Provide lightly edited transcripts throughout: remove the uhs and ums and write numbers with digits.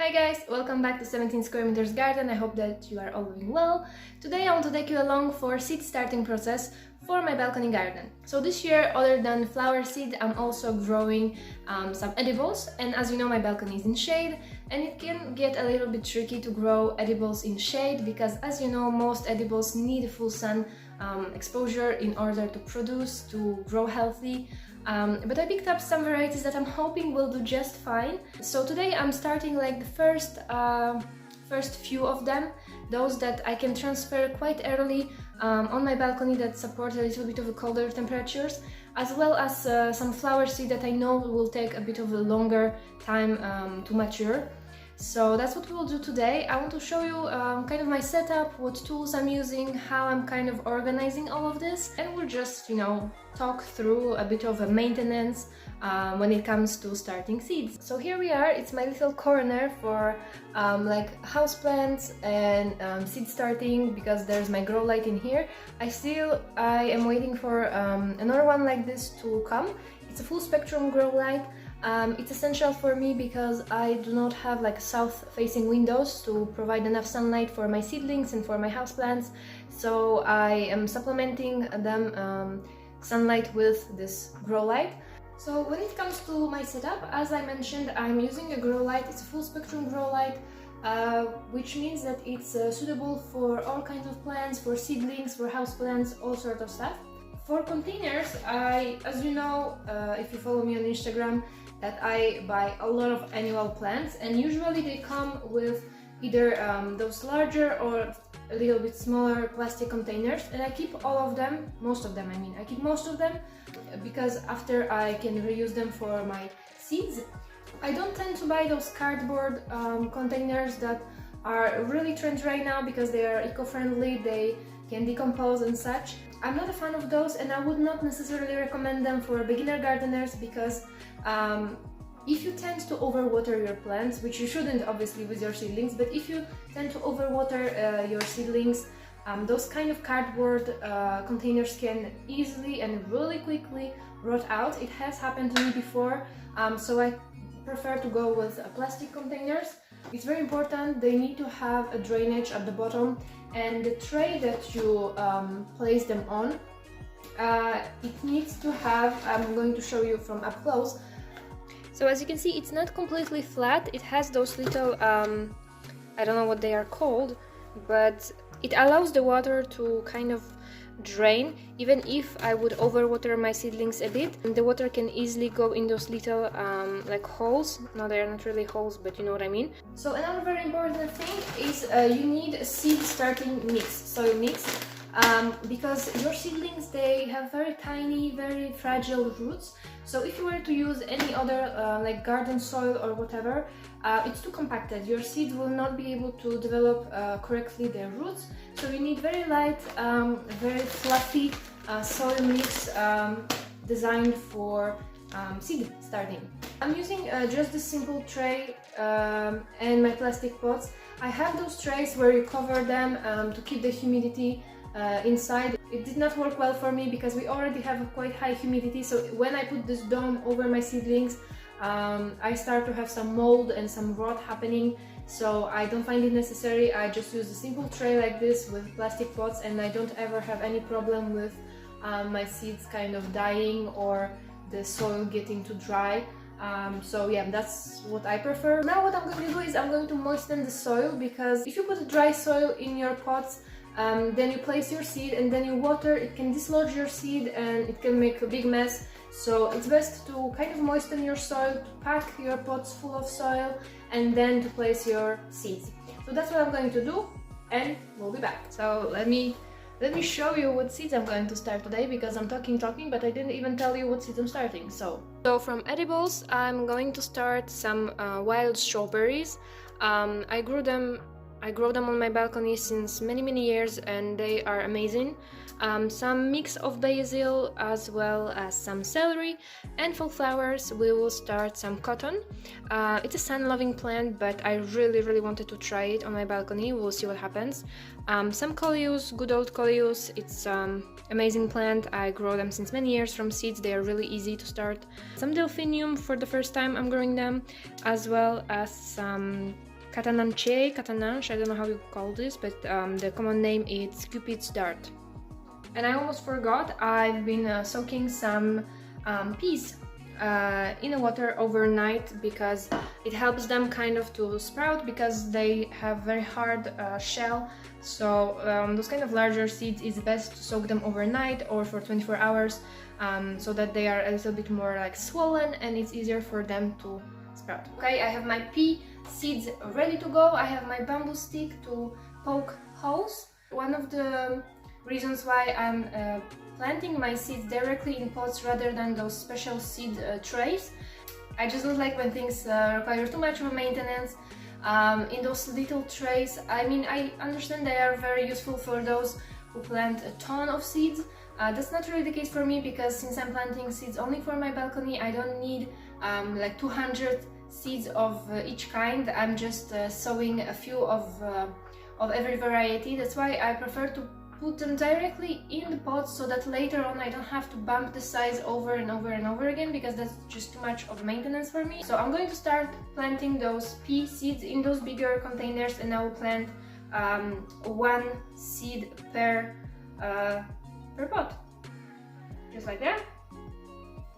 Hi guys, welcome back to 17 square meters garden. I hope that you are all doing well. Today I want to take you along for seed starting process for my balcony garden. So this year, other than flower seed, I'm also growing some edibles, and as you know, my balcony is in shade and it can get a little bit tricky to grow edibles in shade because, as you know, most edibles need full sun exposure in order to produce, to grow healthy. But I picked up some varieties that I'm hoping will do just fine. So today I'm starting like the first few of them, those that I can transfer quite early on my balcony that support a little bit of colder temperatures, as well as some flower seed that I know will take a bit of a longer time to mature. So that's what we will do today. I want to show you kind of my setup, what tools I'm using, how I'm kind of organizing all of this, and we'll just, talk through a bit of a maintenance when it comes to starting seeds. So here we are, it's my little corner for like houseplants and seed starting, because there's my grow light in here. I am waiting for another one like this to come. It's a full spectrum grow light. It's essential for me because I do not have like south-facing windows to provide enough sunlight for my seedlings and for my houseplants, so I am supplementing them sunlight with this grow light. So when it comes to my setup, as I mentioned, I'm using a grow light. It's a full spectrum grow light, which means that it's suitable for all kinds of plants, for seedlings, for houseplants, all sorts of stuff. For containers, as you know, if you follow me on Instagram, that I buy a lot of annual plants, and usually they come with either those larger or a little bit smaller plastic containers, and I keep all of them, most of them I keep most of them, because after I can reuse them for my seeds. I don't tend to buy those cardboard containers that are really trendy right now because they are eco-friendly, they can decompose and such. I'm not a fan of those, and I would not necessarily recommend them for beginner gardeners because if you tend to overwater your plants, which you shouldn't obviously with your seedlings, but if you tend to overwater your seedlings, those kind of cardboard containers can easily and really quickly rot out. It has happened to me before, so I prefer to go with plastic containers. It's very important, they need to have a drainage at the bottom, and the tray that you place them on, it needs to have, I'm going to show you from up close. So as you can see, it's not completely flat, it has those little, I don't know what they are called, but it allows the water to kind of drain. Even if I would overwater my seedlings a bit, the water can easily go in those little like holes. No, they're not really holes, but you know what I mean. So another very important thing is you need a seed starting mix, soil mix, because your seedlings, they have very tiny, very fragile roots. So if you were to use any other like garden soil or whatever, it's too compacted. Your seeds will not be able to develop correctly their roots. So you need very light, very fluffy soil mix designed for seed starting. I'm using just this simple tray and my plastic pots. I have those trays where you cover them to keep the humidity inside. It did not work well for me because we already have a quite high humidity, so when I put this dome over my seedlings, I start to have some mold and some rot happening, so I don't find it necessary. I just use a simple tray like this with plastic pots, and I don't ever have any problem with my seeds kind of dying or the soil getting too dry. So yeah, that's what I prefer. Now what I'm going to do is I'm going to moisten the soil, because if you put dry soil in your pots, then you place your seed and then you water, it can dislodge your seed and it can make a big mess. So it's best to kind of moisten your soil, to pack your pots full of soil, and then to place your seeds. So that's what I'm going to do, and we'll be back. So let me show you what seeds I'm going to start today, because I'm talking, but I didn't even tell you what seeds I'm starting. So from edibles, I'm going to start some wild strawberries. I grow them on my balcony since many years, and they are amazing. Some mix of basil as well as some celery, and for flowers we will start some cotton. It's a sun-loving plant, but I really wanted to try it on my balcony. We'll see what happens. Some Coleus, good old Coleus. It's amazing plant. I grow them since many years from seeds. They are really easy to start. Some delphinium, for the first time I'm growing them, as well as some Catananche, I don't know how you call this, but the common name is Cupid's dart. And I almost forgot, I've been soaking some peas in the water overnight because it helps them kind of to sprout, because they have very hard shell. So those kind of larger seeds is best to soak them overnight or for 24 hours so that they are a little bit more like swollen and it's easier for them to sprout. Okay, I have my pea seeds ready to go. I have my bamboo stick to poke holes. One of the reasons why I'm planting my seeds directly in pots rather than those special seed trays. I just don't like when things require too much of a maintenance. In those little trays, I mean, I understand they are very useful for those who plant a ton of seeds. That's not really the case for me, because since I'm planting seeds only for my balcony, I don't need like 200 seeds of each kind. I'm just sowing a few of every variety. That's why I prefer to put them directly in the pots so that later on I don't have to bump the size over and over and over again, because that's just too much of maintenance for me. So I'm going to start planting those pea seeds in those bigger containers, and I will plant one seed per pot, just like that,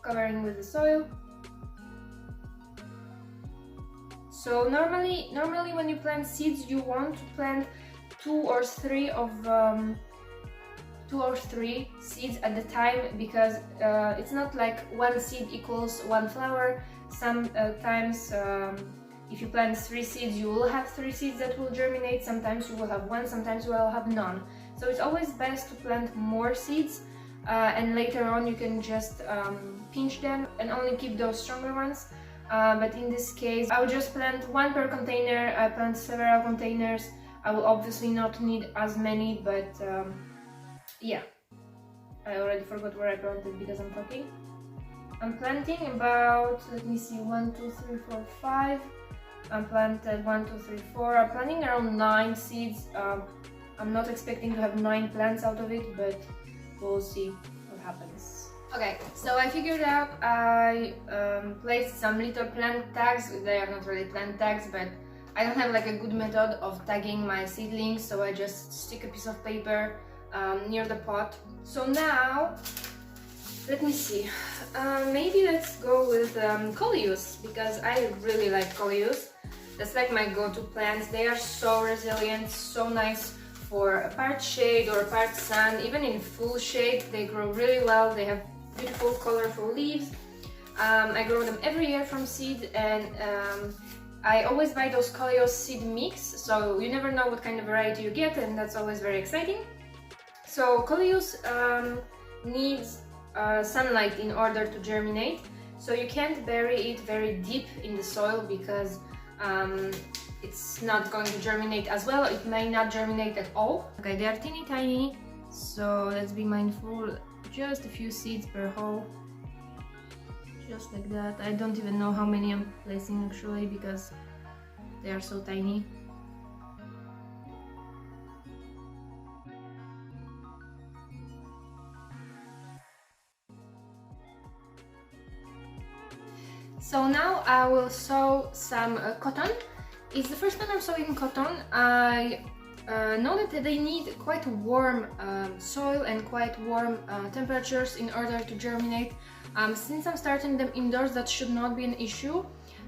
covering with the soil. So normally when you plant seeds, you want to plant two or three seeds at the time, because it's not like one seed equals one flower. Sometimes if you plant 3 seeds, you will have 3 seeds that will germinate. Sometimes you will have one, sometimes you will have none. So it's always best to plant more seeds and later on you can just pinch them and only keep those stronger ones. But in this case, I will just plant one per container. I plant several containers. I will obviously not need as many, but yeah, I already forgot where I planted because I'm talking. I'm planting about, let me see, 1, 2, 3, 4, 5. I'm planted 1, 2, 3, 4. I'm planting around 9 seeds. I'm not expecting to have 9 plants out of it, but we'll see what happens. Okay, so I figured out I placed some little plant tags. They are not really plant tags, but I don't have like a good method of tagging my seedlings, so I just stick a piece of paper near the pot. So now, let me see, maybe let's go with Coleus, because I really like Coleus. That's like my go-to plants. They are so resilient, so nice for a part shade or a part sun. Even in full shade, they grow really well. They have beautiful, colorful leaves. I grow them every year from seed, and I always buy those Coleus seed mix, so you never know what kind of variety you get, and that's always very exciting. So Coleus needs sunlight in order to germinate, so you can't bury it very deep in the soil because it's not going to germinate as well. It may not germinate at all. Okay, they are teeny tiny, so let's be mindful. Just a few seeds per hole, just like that. I don't even know how many I'm placing actually because they are so tiny. So now I will sow some cotton. It's the first time I'm sowing cotton. I know that they need quite warm soil and quite warm temperatures in order to germinate. Since I'm starting them indoors, that should not be an issue,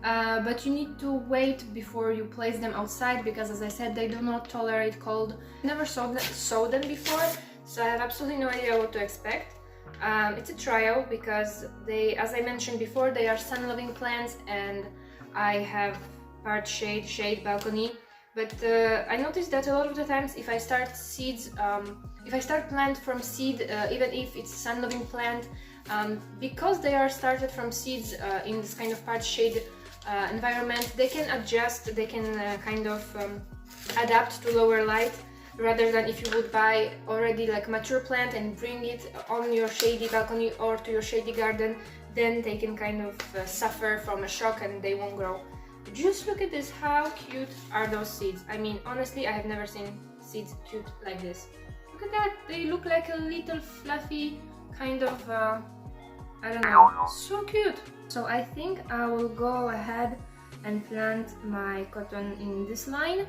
but you need to wait before you place them outside, because as I said, they do not tolerate cold. I never sowed them before, so I have absolutely no idea what to expect. It's a trial because they, as I mentioned before, they are sun-loving plants, and I have part shade balcony. But I noticed that a lot of the times if I start plant from seed, even if it's a sun-loving plant, because they are started from seeds in this kind of part shade environment, they can adjust, they can kind of adapt to lower light, rather than if you would buy already like mature plant and bring it on your shady balcony or to your shady garden, then they can kind of suffer from a shock and they won't grow. Just look at this, how cute are those seeds. I mean, honestly, I have never seen seeds cute like this. Look at that, they look like a little fluffy kind of, I don't know, so cute. So I think I will go ahead and plant my cotton in this line.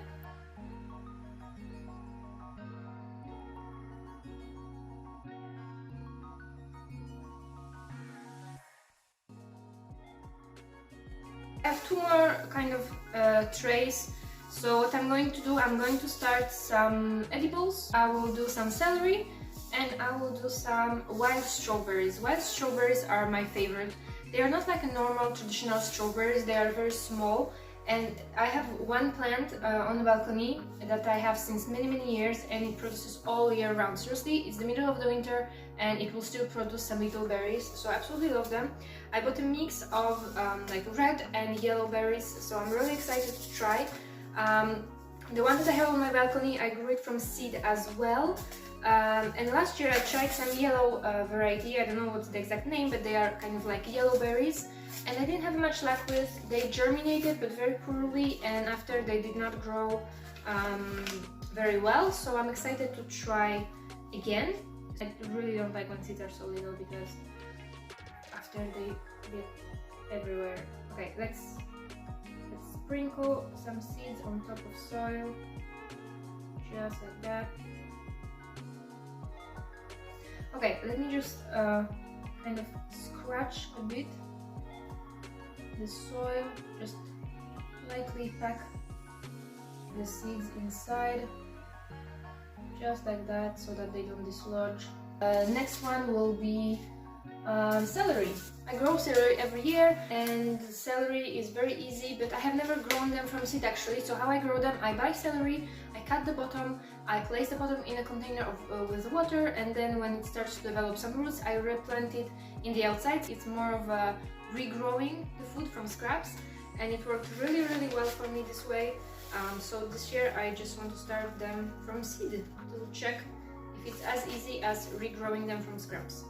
I have two more kind of trays. So what I'm going to do, I'm going to start some edibles. I will do some celery and I will do some wild strawberries. Wild strawberries are my favorite. They are not like a normal traditional strawberries, they are very small, and I have one plant on the balcony that I have since many years, and it produces all year round. Seriously, it's the middle of the winter and it will still produce some little berries, so I absolutely love them. I bought a mix of like red and yellow berries, so I'm really excited to try. The one that I have on my balcony, I grew it from seed as well. And last year I tried some yellow variety, I don't know what's the exact name, but they are kind of like yellow berries, and I didn't have much luck with. They germinated but very poorly, and after they did not grow very well, so I'm excited to try again. I really don't like when seeds are so little because after they get everywhere. Okay, let's sprinkle some seeds on top of soil, just like that. Okay, let me just kind of scratch a bit the soil, just lightly pack the seeds inside, just like that, so that they don't dislodge. Next one will be celery. I grow celery every year, and celery is very easy, but I have never grown them from seed actually. So how I grow them, I buy celery, I cut the bottom, I place the bottom in a container with water, and then when it starts to develop some roots, I replant it in the outside. It's more of a regrowing the food from scraps, and it worked really well for me this way. So this year I just want to start them from seed to check if it's as easy as regrowing them from scraps.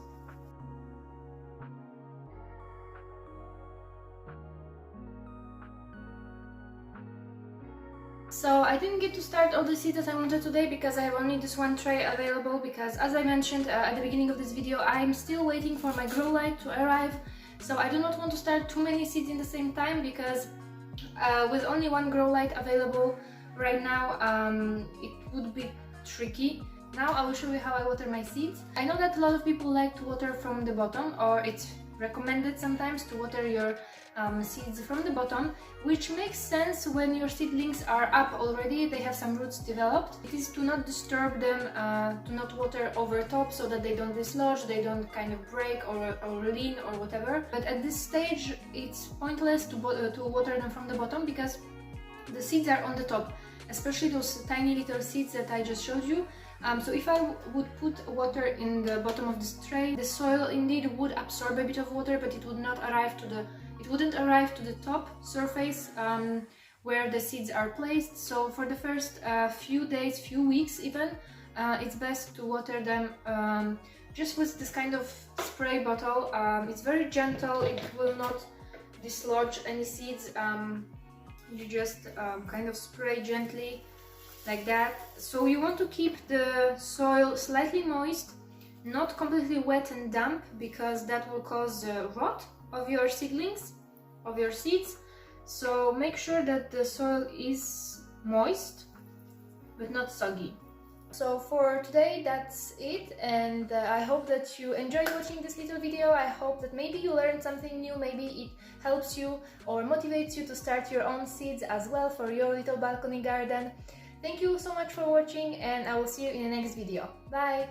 So I didn't get to start all the seeds that I wanted today because I have only this one tray available, because as I mentioned at the beginning of this video, I'm still waiting for my grow light to arrive. So I do not want to start too many seeds in the same time, because with only one grow light available right now, it would be tricky. Now I will show you how I water my seeds. I know that a lot of people like to water from the bottom, or it's recommended sometimes to water your seeds from the bottom, which makes sense when your seedlings are up already, they have some roots developed. It is to not disturb them, to not water over top so that they don't dislodge, they don't kind of break or lean or whatever. But at this stage it's pointless to water them from the bottom, because the seeds are on the top, especially those tiny little seeds that I just showed you. So if I would put water in the bottom of this tray, the soil indeed would absorb a bit of water, but it would not arrive to the top surface where the seeds are placed. So for the first few days, few weeks even, it's best to water them just with this kind of spray bottle. It's very gentle, it will not dislodge any seeds. You just kind of spray gently like that. So you want to keep the soil slightly moist, not completely wet and damp, because that will cause rot of your seedlings, of your seeds. So make sure that the soil is moist but not soggy. So for today that's it, and I hope that you enjoyed watching this little video. I hope that maybe you learned something new, maybe it helps you or motivates you to start your own seeds as well for your little balcony garden. Thank you so much for watching, and I will see you in the next video. Bye!